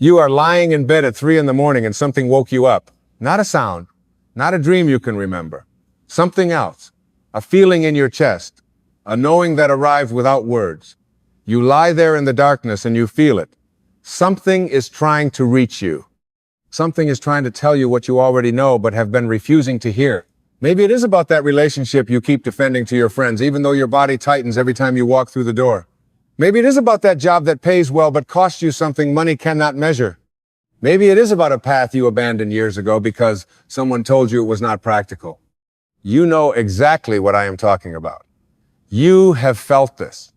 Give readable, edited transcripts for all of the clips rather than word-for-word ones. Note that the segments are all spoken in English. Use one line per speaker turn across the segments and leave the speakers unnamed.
You are lying in bed at 3 in the morning and something woke you up. Not a sound, not a dream you can remember. Something else, a feeling in your chest, a knowing that arrived without words. You lie there in the darkness and you feel it. Something is trying to reach you. Something is trying to tell you what you already know but have been refusing to hear. Maybe it is about that relationship you keep defending to your friends, even though your body tightens every time you walk through the door. Maybe it is about that job that pays well but costs you something money cannot measure. Maybe it is about a path you abandoned years ago because someone told you it was not practical. You know exactly what I am talking about. You have felt this.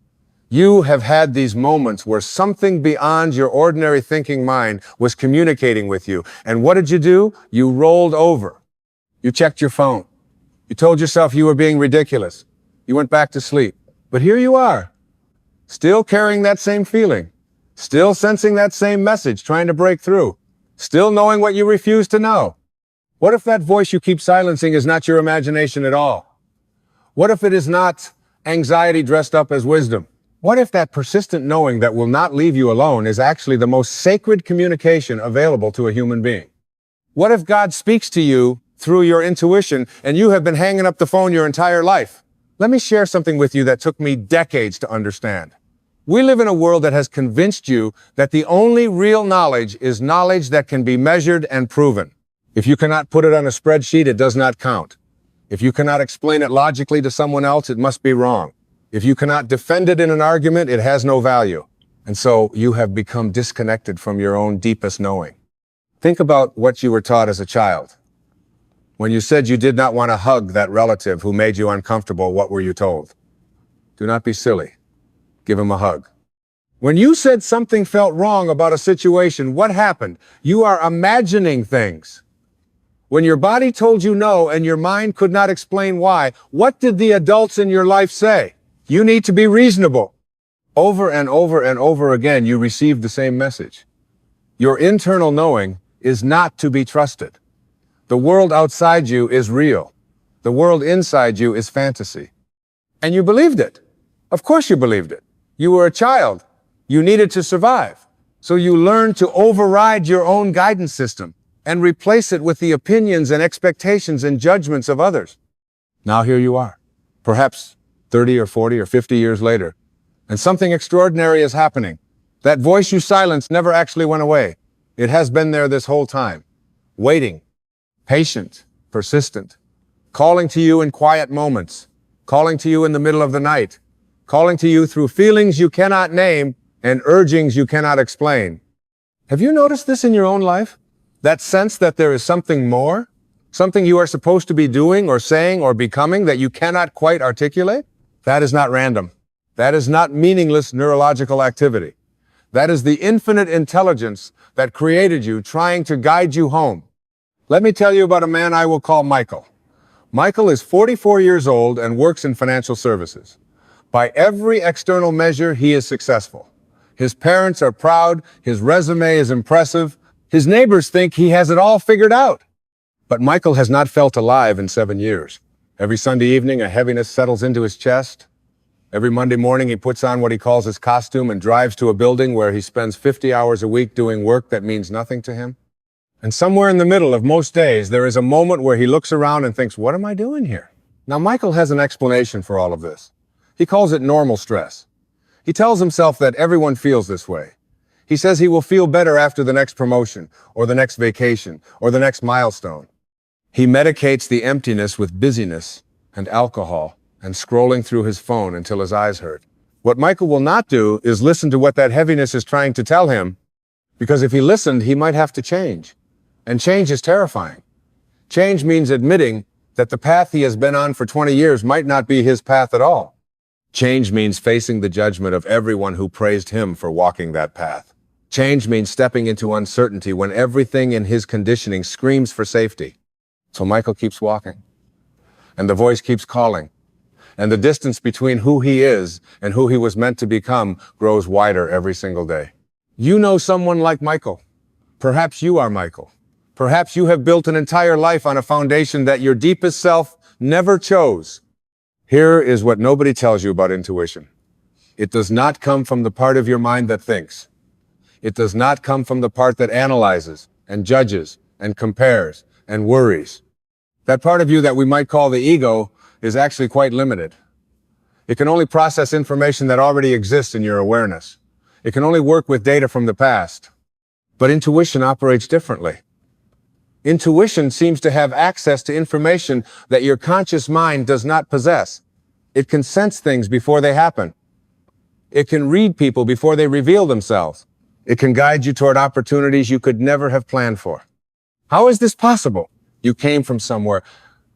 You have had these moments where something beyond your ordinary thinking mind was communicating with you. And what did you do? You rolled over. You checked your phone. You told yourself you were being ridiculous. You went back to sleep. But here you are, still carrying that same feeling, still sensing that same message, trying to break through, still knowing what you refuse to know. What if that voice you keep silencing is not your imagination at all? What if it is not anxiety dressed up as wisdom? What if that persistent knowing that will not leave you alone is actually the most sacred communication available to a human being? What if God speaks to you through your intuition and you have been hanging up the phone your entire life? Let me share something with you that took me decades to understand. We live in a world that has convinced you that the only real knowledge is knowledge that can be measured and proven. If you cannot put it on a spreadsheet, it does not count. If you cannot explain it logically to someone else, it must be wrong. If you cannot defend it in an argument, it has no value. And so you have become disconnected from your own deepest knowing. Think about what you were taught as a child. When you said you did not want to hug that relative who made you uncomfortable, what were you told? Do not be silly. Give him a hug. When you said something felt wrong about a situation, what happened? You are imagining things. When your body told you no and your mind could not explain why, what did the adults in your life say? You need to be reasonable. Over and over and over again, you received the same message. Your internal knowing is not to be trusted. The world outside you is real. The world inside you is fantasy. And you believed it. Of course you believed it. You were a child. You needed to survive. So you learned to override your own guidance system and replace it with the opinions and expectations and judgments of others. Now here you are, perhaps 30 or 40 or 50 years later, and something extraordinary is happening. That voice you silenced never actually went away. It has been there this whole time, waiting, patient, persistent, calling to you in quiet moments, calling to you in the middle of the night, calling to you through feelings you cannot name and urgings you cannot explain. Have you noticed this in your own life? That sense that there is something more, something you are supposed to be doing or saying or becoming that you cannot quite articulate? That is not random. That is not meaningless neurological activity. That is the infinite intelligence that created you, trying to guide you home. Let me tell you about a man I will call Michael. Michael is 44 years old and works in financial services. By every external measure, he is successful. His parents are proud, his resume is impressive, his neighbors think he has it all figured out. But Michael has not felt alive in 7 years. Every Sunday evening, a heaviness settles into his chest. Every Monday morning, he puts on what he calls his costume and drives to a building where he spends 50 hours a week doing work that means nothing to him. And somewhere in the middle of most days, there is a moment where he looks around and thinks, what am I doing here? Now, Michael has an explanation for all of this. He calls it normal stress. He tells himself that everyone feels this way. He says he will feel better after the next promotion, or the next vacation, or the next milestone. He medicates the emptiness with busyness and alcohol and scrolling through his phone until his eyes hurt. What Michael will not do is listen to what that heaviness is trying to tell him, because if he listened, he might have to change. And change is terrifying. Change means admitting that the path he has been on for 20 years might not be his path at all. Change means facing the judgment of everyone who praised him for walking that path. Change means stepping into uncertainty when everything in his conditioning screams for safety. So Michael keeps walking, and the voice keeps calling, and the distance between who he is and who he was meant to become grows wider every single day. You know someone like Michael. Perhaps you are Michael. Perhaps you have built an entire life on a foundation that your deepest self never chose. Here is what nobody tells you about intuition. It does not come from the part of your mind that thinks. It does not come from the part that analyzes and judges and compares and worries. That part of you that we might call the ego is actually quite limited. It can only process information that already exists in your awareness. It can only work with data from the past. But intuition operates differently. Intuition seems to have access to information that your conscious mind does not possess. It can sense things before they happen. It can read people before they reveal themselves. It can guide you toward opportunities you could never have planned for. How is this possible? You came from somewhere.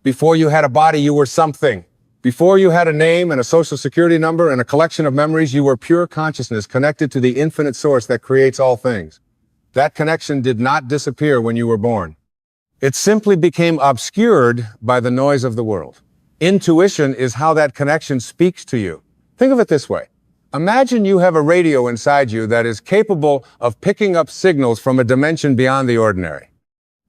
Before you had a body, you were something. Before you had a name and a social security number and a collection of memories, you were pure consciousness connected to the infinite source that creates all things. That connection did not disappear when you were born. It simply became obscured by the noise of the world. Intuition is how that connection speaks to you. Think of it this way. Imagine you have a radio inside you that is capable of picking up signals from a dimension beyond the ordinary.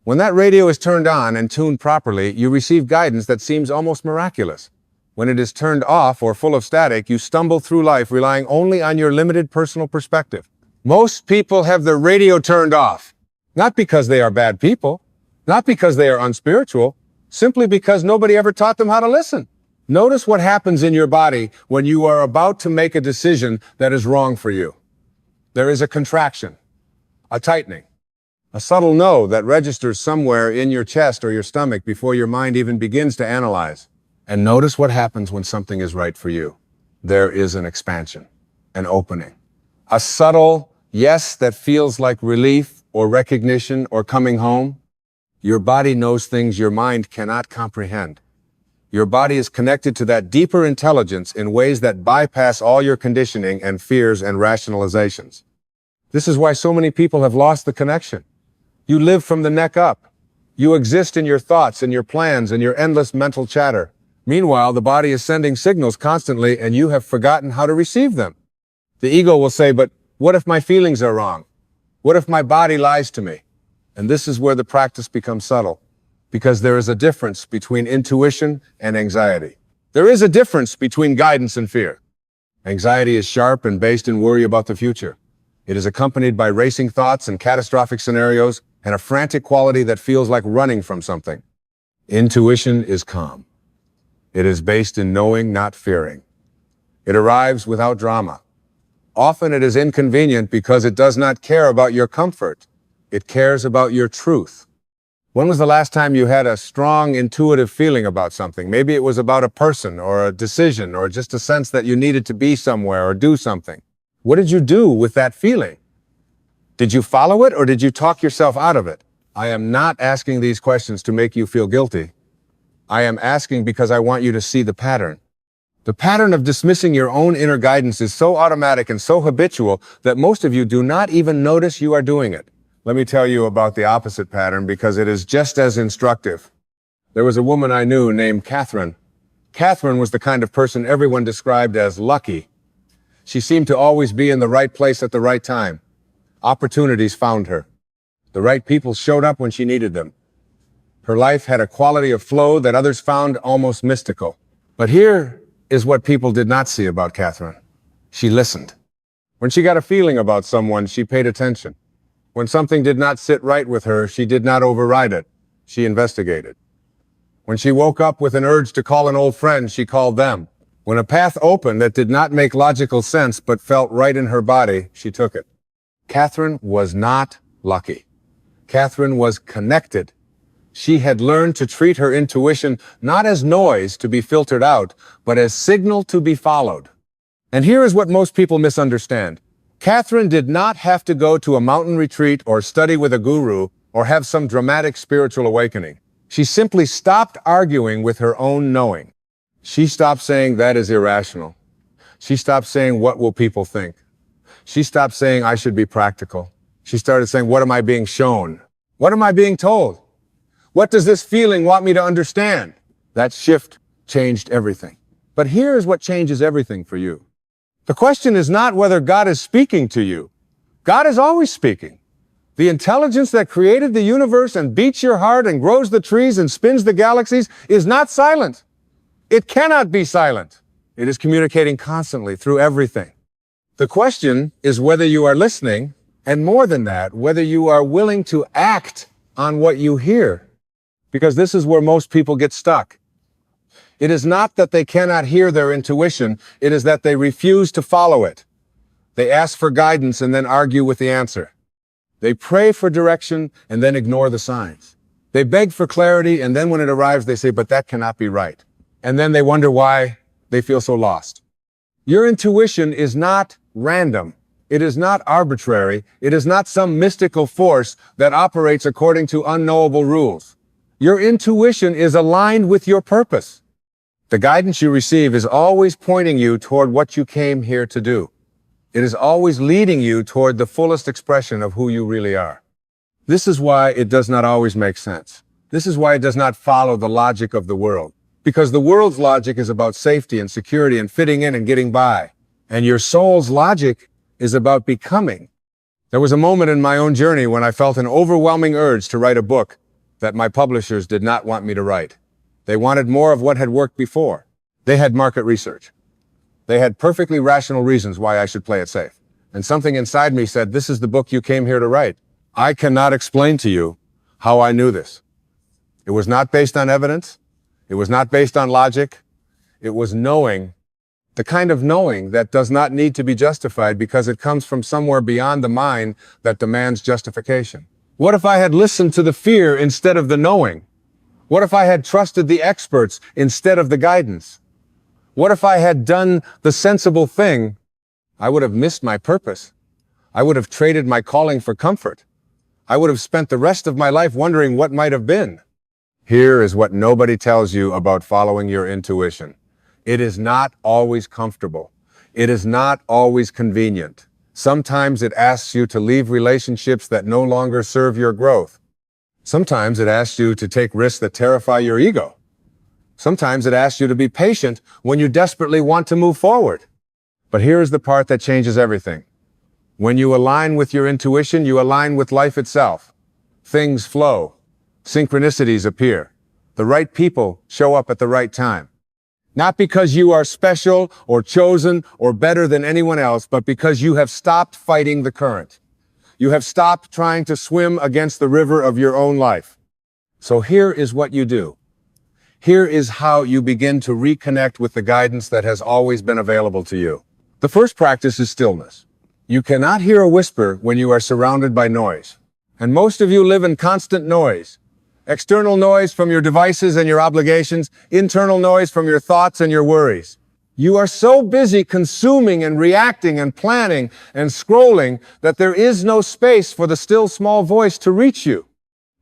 When that radio is turned on and tuned properly, you receive guidance that seems almost miraculous. When it is turned off or full of static, you stumble through life relying only on your limited personal perspective. Most people have their radio turned off, not because they are bad people, not because they are unspiritual, simply because nobody ever taught them how to listen. Notice what happens in your body when you are about to make a decision that is wrong for you. There is a contraction, a tightening, a subtle no that registers somewhere in your chest or your stomach before your mind even begins to analyze. And notice what happens when something is right for you. There is an expansion, an opening, a subtle yes that feels like relief or recognition or coming home. Your body knows things your mind cannot comprehend. Your body is connected to that deeper intelligence in ways that bypass all your conditioning and fears and rationalizations. This is why so many people have lost the connection. You live from the neck up. You exist in your thoughts and your plans and your endless mental chatter. Meanwhile, the body is sending signals constantly and you have forgotten how to receive them. The ego will say, but what if my feelings are wrong? What if my body lies to me? And this is where the practice becomes subtle, because there is a difference between intuition and anxiety. There is a difference between guidance and fear. Anxiety is sharp and based in worry about the future. It is accompanied by racing thoughts and catastrophic scenarios and a frantic quality that feels like running from something. Intuition is calm. It is based in knowing, not fearing. It arrives without drama. Often it is inconvenient because it does not care about your comfort. It cares about your truth. When was the last time you had a strong intuitive feeling about something? Maybe it was about a person or a decision or just a sense that you needed to be somewhere or do something. What did you do with that feeling? Did you follow it or did you talk yourself out of it? I am not asking these questions to make you feel guilty. I am asking because I want you to see the pattern. The pattern of dismissing your own inner guidance is so automatic and so habitual that most of you do not even notice you are doing it. Let me tell you about the opposite pattern because it is just as instructive. There was a woman I knew named Catherine. Catherine was the kind of person everyone described as lucky. She seemed to always be in the right place at the right time. Opportunities found her. The right people showed up when she needed them. Her life had a quality of flow that others found almost mystical. But here is what people did not see about Catherine. She listened. When she got a feeling about someone, she paid attention. When something did not sit right with her, she did not override it. She investigated. When she woke up with an urge to call an old friend, she called them. When a path opened that did not make logical sense but felt right in her body, she took it. Catherine was not lucky. Catherine was connected. She had learned to treat her intuition not as noise to be filtered out, but as signal to be followed. And here is what most people misunderstand. Catherine did not have to go to a mountain retreat or study with a guru or have some dramatic spiritual awakening. She simply stopped arguing with her own knowing. She stopped saying that is irrational. She stopped saying what will people think. She stopped saying I should be practical. She started saying what am I being shown? What am I being told? What does this feeling want me to understand? That shift changed everything. But here is what changes everything for you. The question is not whether God is speaking to you. God is always speaking. The intelligence that created the universe and beats your heart and grows the trees and spins the galaxies is not silent. It cannot be silent. It is communicating constantly through everything. The question is whether you are listening And more than that, whether you are willing to act on what you hear, because this is where most people get stuck. It is not that they cannot hear their intuition, it is that they refuse to follow it. They ask for guidance and then argue with the answer. They pray for direction and then ignore the signs. They beg for clarity, and then when it arrives, they say, but that cannot be right. And then they wonder why they feel so lost. Your intuition is not random. It is not arbitrary. It is not some mystical force that operates according to unknowable rules. Your intuition is aligned with your purpose. The guidance you receive is always pointing you toward what you came here to do. It is always leading you toward the fullest expression of who you really are. This is why it does not always make sense. This is why it does not follow the logic of the world. Because the world's logic is about safety and security and fitting in and getting by. And your soul's logic is about becoming. There was a moment in my own journey when I felt an overwhelming urge to write a book that my publishers did not want me to write. They wanted more of what had worked before. They had market research. They had perfectly rational reasons why I should play it safe. And something inside me said, this is the book you came here to write. I cannot explain to you how I knew this. It was not based on evidence. It was not based on logic. It was knowing, the kind of knowing that does not need to be justified because it comes from somewhere beyond the mind that demands justification. What if I had listened to the fear instead of the knowing? What if I had trusted the experts instead of the guidance? What if I had done the sensible thing? I would have missed my purpose. I would have traded my calling for comfort. I would have spent the rest of my life wondering what might have been. Here is what nobody tells you about following your intuition. It is not always comfortable. It is not always convenient. Sometimes it asks you to leave relationships that no longer serve your growth. Sometimes it asks you to take risks that terrify your ego. Sometimes it asks you to be patient when you desperately want to move forward. But here is the part that changes everything. When you align with your intuition, you align with life itself. Things flow. Synchronicities appear. The right people show up at the right time. Not because you are special or chosen or better than anyone else, but because you have stopped fighting the current. You have stopped trying to swim against the river of your own life. So here is what you do. Here is how you begin to reconnect with the guidance that has always been available to you. The first practice is stillness. You cannot hear a whisper when you are surrounded by noise. And most of you live in constant noise. External noise from your devices and your obligations, internal noise from your thoughts and your worries. You are so busy consuming and reacting and planning and scrolling that there is no space for the still small voice to reach you.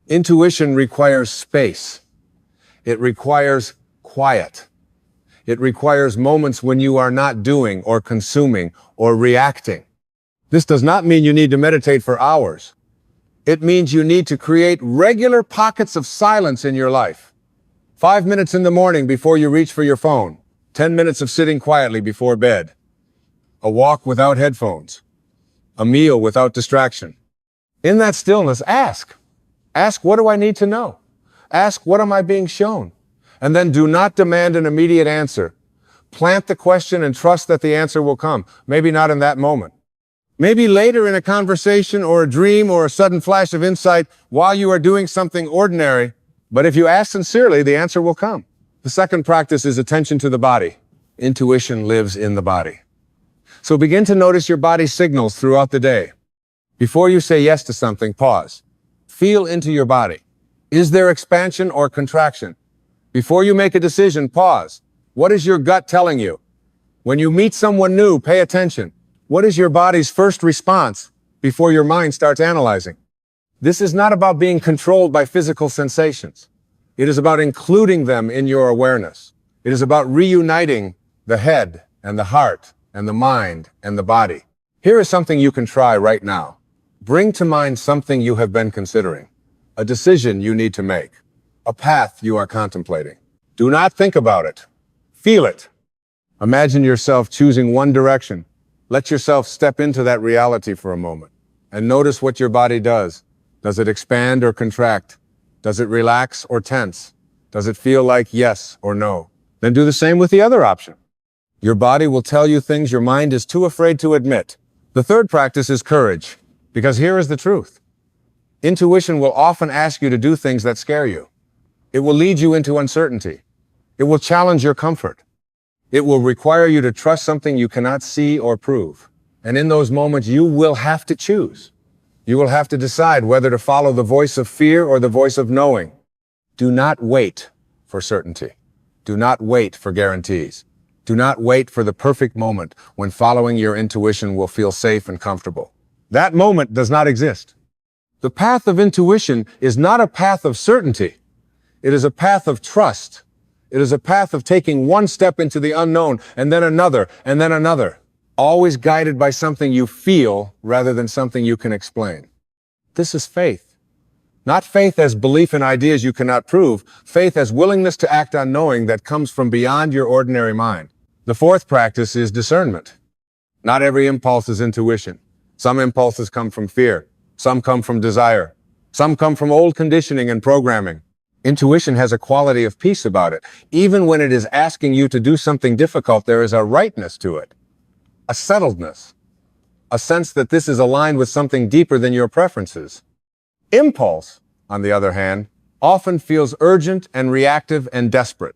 Intuition requires space. It requires quiet. It requires moments when you are not doing or consuming or reacting. This does not mean you need to meditate for hours. It means you need to create regular pockets of silence in your life. 5 minutes in the morning before you reach for your phone. 10 minutes of sitting quietly before bed. A walk without headphones. A meal without distraction. In that stillness, ask. Ask, what do I need to know? Ask, what am I being shown? And then do not demand an immediate answer. Plant the question and trust that the answer will come. Maybe not in that moment. Maybe later in a conversation or a dream or a sudden flash of insight while you are doing something ordinary. But if you ask sincerely, the answer will come. The second practice is attention to the body. Intuition lives in the body. So begin to notice your body's signals throughout the day. Before you say yes to something, pause. Feel into your body. Is there expansion or contraction? Before you make a decision, pause. What is your gut telling you? When you meet someone new, pay attention. What is your body's first response before your mind starts analyzing? This is not about being controlled by physical sensations. It is about including them in your awareness. It is about reuniting the head and the heart and the mind and the body. Here is something you can try right now. Bring to mind something you have been considering, a decision you need to make, a path you are contemplating. Do not think about it. Feel it. Imagine yourself choosing one direction. Let yourself step into that reality for a moment and notice what your body does. Does it expand or contract? Does it relax or tense? Does it feel like yes or no? Then do the same with the other option. Your body will tell you things your mind is too afraid to admit. The third practice is courage. Because here is the truth. Intuition will often ask you to do things that scare you. It will lead you into uncertainty. It will challenge your comfort. It will require you to trust something you cannot see or prove. And in those moments, you will have to choose. You will have to decide whether to follow the voice of fear or the voice of knowing. Do not wait for certainty. Do not wait for guarantees. Do not wait for the perfect moment when following your intuition will feel safe and comfortable. That moment does not exist. The path of intuition is not a path of certainty. It is a path of trust. It is a path of taking one step into the unknown and then another and then another, always guided by something you feel rather than something you can explain. This is faith. Not faith as belief in ideas you cannot prove, faith as willingness to act on knowing that comes from beyond your ordinary mind. The fourth practice is discernment. Not every impulse is intuition. Some impulses come from fear. Some come from desire. Some come from old conditioning and programming. Intuition has a quality of peace about it. Even when it is asking you to do something difficult, there is a rightness to it, a settledness, a sense that this is aligned with something deeper than your preferences. Impulse, on the other hand, often feels urgent and reactive and desperate.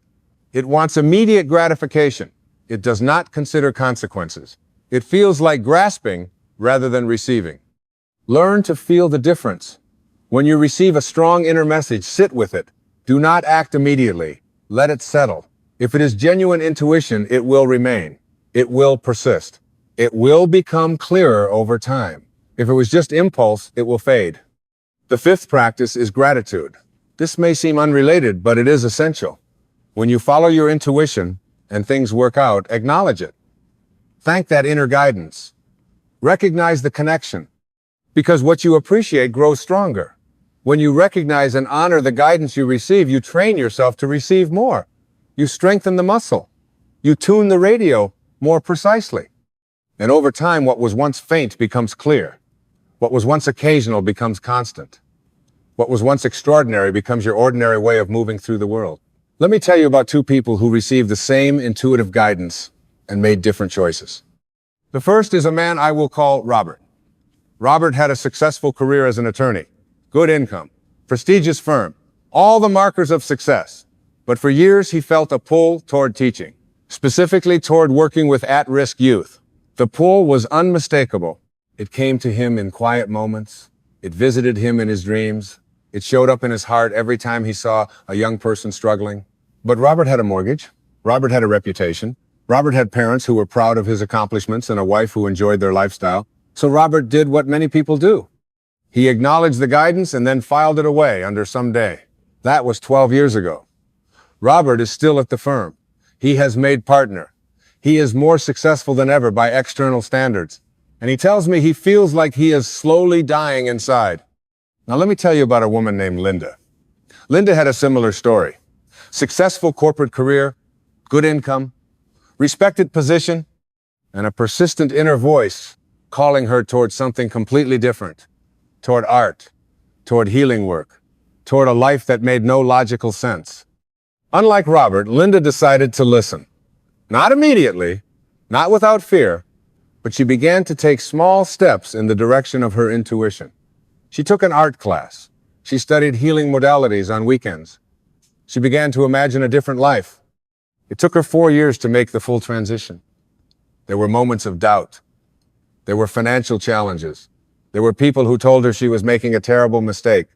It wants immediate gratification. It does not consider consequences. It feels like grasping rather than receiving. Learn to feel the difference. When you receive a strong inner message, sit with it. Do not act immediately. Let it settle. If it is genuine intuition, it will remain. It will persist. It will become clearer over time. If it was just impulse, it will fade. The fifth practice is gratitude. This may seem unrelated, but it is essential. When you follow your intuition and things work out, acknowledge it. Thank that inner guidance. Recognize the connection, because what you appreciate grows stronger. When you recognize and honor the guidance you receive, you train yourself to receive more. You strengthen the muscle. You tune the radio more precisely. And over time, what was once faint becomes clear. What was once occasional becomes constant. What was once extraordinary becomes your ordinary way of moving through the world. Let me tell you about two people who received the same intuitive guidance and made different choices. The first is a man I will call Robert. Robert had a successful career as an attorney, good income, prestigious firm, all the markers of success. But for years, he felt a pull toward teaching, specifically toward working with at-risk youth. The pull was unmistakable. It came to him in quiet moments. It visited him in his dreams. It showed up in his heart every time he saw a young person struggling. But Robert had a mortgage. Robert had a reputation. Robert had parents who were proud of his accomplishments and a wife who enjoyed their lifestyle. So Robert did what many people do. He acknowledged the guidance and then filed it away under some day. That was 12 years ago. Robert is still at the firm. He has made partner. He is more successful than ever by external standards. And he tells me he feels like he is slowly dying inside. Now let me tell you about a woman named Linda. Linda had a similar story. Successful corporate career, good income, respected position, and a persistent inner voice calling her toward something completely different, toward art, toward healing work, toward a life that made no logical sense. Unlike Robert, Linda decided to listen. Not immediately, not without fear, but she began to take small steps in the direction of her intuition. She took an art class. She studied healing modalities on weekends. She began to imagine a different life. It took her 4 years to make the full transition. There were moments of doubt. There were financial challenges. There were people who told her she was making a terrible mistake.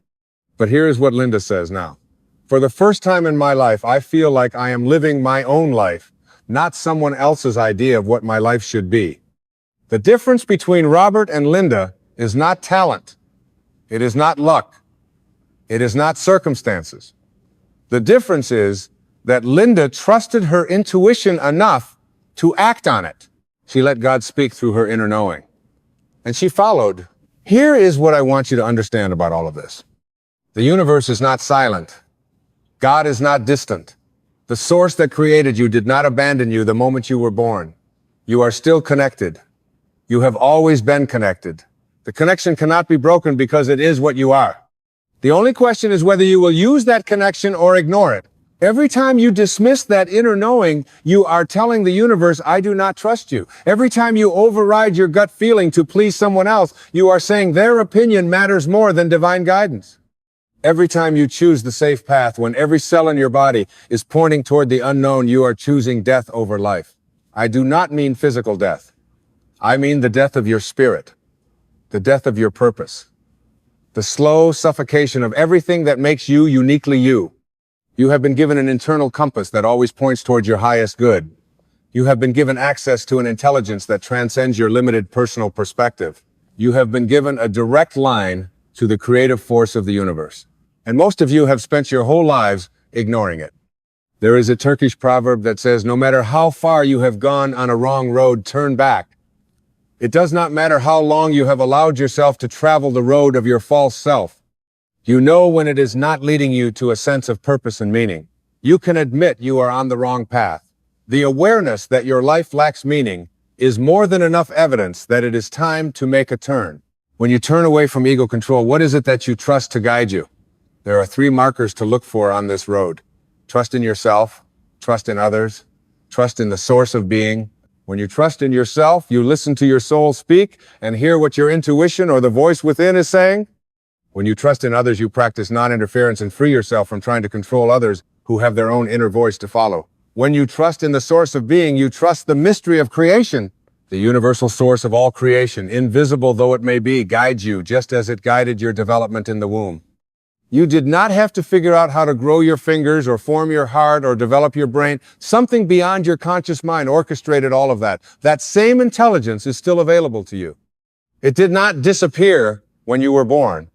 But here is what Linda says now. For the first time in my life, I feel like I am living my own life, not someone else's idea of what my life should be. The difference between Robert and Linda is not talent. It is not luck. It is not circumstances. The difference is that Linda trusted her intuition enough to act on it. She let God speak through her inner knowing. And she followed. Here is what I want you to understand about all of this. The universe is not silent. God is not distant. The source that created you did not abandon you the moment you were born. You are still connected. You have always been connected. The connection cannot be broken because it is what you are. The only question is whether you will use that connection or ignore it. Every time you dismiss that inner knowing, you are telling the universe, I do not trust you. Every time you override your gut feeling to please someone else, you are saying their opinion matters more than divine guidance. Every time you choose the safe path, when every cell in your body is pointing toward the unknown, you are choosing death over life. I do not mean physical death. I mean the death of your spirit, the death of your purpose, the slow suffocation of everything that makes you uniquely you. You have been given an internal compass that always points towards your highest good. You have been given access to an intelligence that transcends your limited personal perspective. You have been given a direct line to the creative force of the universe. And most of you have spent your whole lives ignoring it. There is a Turkish proverb that says, no matter how far you have gone on a wrong road, turn back. It does not matter how long you have allowed yourself to travel the road of your false self. You know when it is not leading you to a sense of purpose and meaning. You can admit you are on the wrong path. The awareness that your life lacks meaning is more than enough evidence that it is time to make a turn. When you turn away from ego control, what is it that you trust to guide you? There are 3 markers to look for on this road. Trust in yourself, trust in others, trust in the source of being. When you trust in yourself, you listen to your soul speak and hear what your intuition or the voice within is saying. When you trust in others, you practice non-interference and free yourself from trying to control others who have their own inner voice to follow. When you trust in the source of being, you trust the mystery of creation. The universal source of all creation, invisible though it may be, guides you just as it guided your development in the womb. You did not have to figure out how to grow your fingers or form your heart or develop your brain. Something beyond your conscious mind orchestrated all of that. That same intelligence is still available to you. It did not disappear when you were born.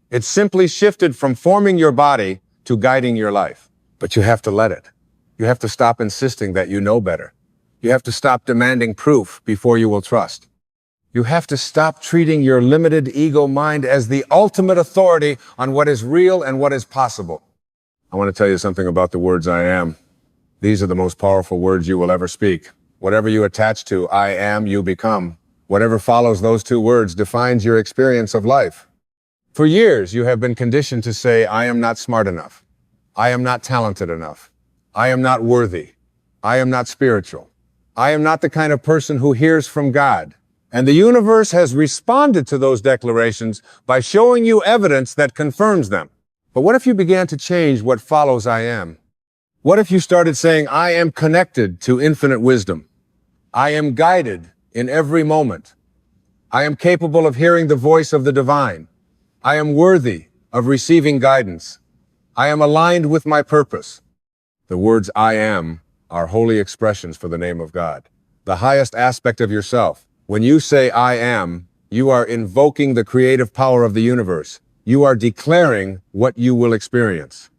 It simply shifted from forming your body to guiding your life. But you have to let it. You have to stop insisting that you know better. You have to stop demanding proof before you will trust. You have to stop treating your limited ego mind as the ultimate authority on what is real and what is possible. I want to tell you something about the words I am. These are the most powerful words you will ever speak. Whatever you attach to I am, you become. Whatever follows those 2 words defines your experience of life. For years, you have been conditioned to say, I am not smart enough. I am not talented enough. I am not worthy. I am not spiritual. I am not the kind of person who hears from God. And the universe has responded to those declarations by showing you evidence that confirms them. But what if you began to change what follows I am? What if you started saying, I am connected to infinite wisdom. I am guided in every moment. I am capable of hearing the voice of the divine. I am worthy of receiving guidance. I am aligned with my purpose. The words I am are holy expressions for the name of God, the highest aspect of yourself. When you say I am, you are invoking the creative power of the universe. You are declaring what you will experience.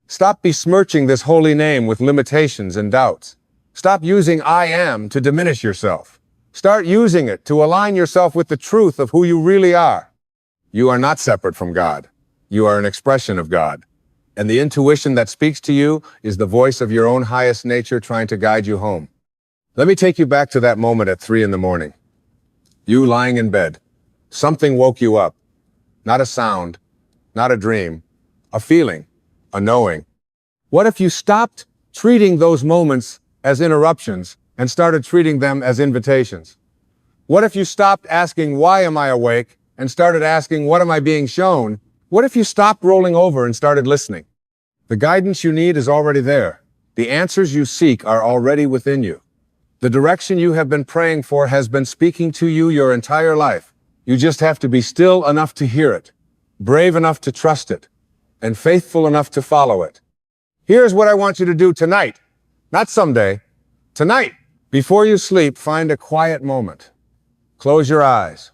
Stop besmirching this holy name with limitations and doubts. Stop using I am to diminish yourself. Start using it to align yourself with the truth of who you really are. You are not separate from God. You are an expression of God. And the intuition that speaks to you is the voice of your own highest nature trying to guide you home. Let me take you back to that moment at 3 in the morning. You lying in bed. Something woke you up. Not a sound, not a dream, a feeling, a knowing. What if you stopped treating those moments as interruptions and started treating them as invitations? What if you stopped asking, why am I awake, and started asking, what am I being shown? What if you stopped rolling over and started listening? The guidance you need is already there. The answers you seek are already within you. The direction you have been praying for has been speaking to you your entire life. You just have to be still enough to hear it, brave enough to trust it, and faithful enough to follow it. Here's what I want you to do tonight, not someday, tonight. Before you sleep, find a quiet moment. Close your eyes.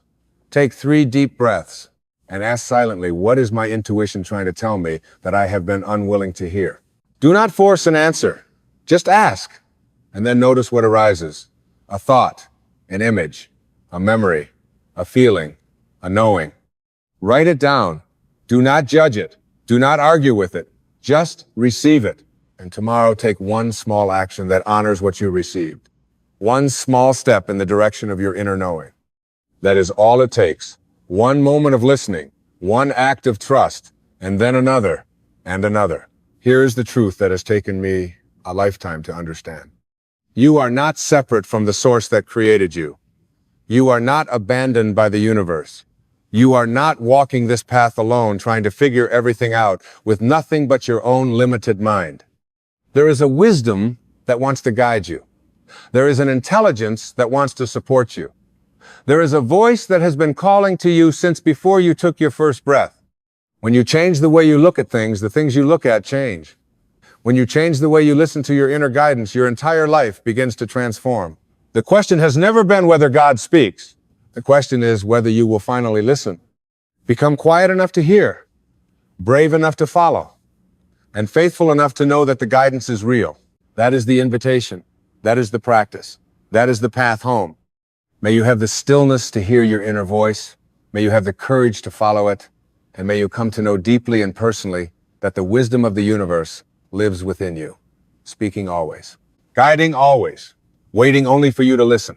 Take 3 deep breaths and ask silently, what is my intuition trying to tell me that I have been unwilling to hear? Do not force an answer. Just ask, and then notice what arises. A thought, an image, a memory, a feeling, a knowing. Write it down. Do not judge it. Do not argue with it. Just receive it. And tomorrow take one small action that honors what you received. One small step in the direction of your inner knowing. That is all it takes. One moment of listening, one act of trust, and then another, and another. Here is the truth that has taken me a lifetime to understand. You are not separate from the source that created you. You are not abandoned by the universe. You are not walking this path alone, trying to figure everything out with nothing but your own limited mind. There is a wisdom that wants to guide you. There is an intelligence that wants to support you. There is a voice that has been calling to you since before you took your first breath. When you change the way you look at things, the things you look at change. When you change the way you listen to your inner guidance, your entire life begins to transform. The question has never been whether God speaks. The question is whether you will finally listen. Become quiet enough to hear, brave enough to follow, and faithful enough to know that the guidance is real. That is the invitation. That is the practice. That is the path home. May you have the stillness to hear your inner voice. May you have the courage to follow it. And may you come to know deeply and personally that the wisdom of the universe lives within you, speaking always, guiding always, waiting only for you to listen.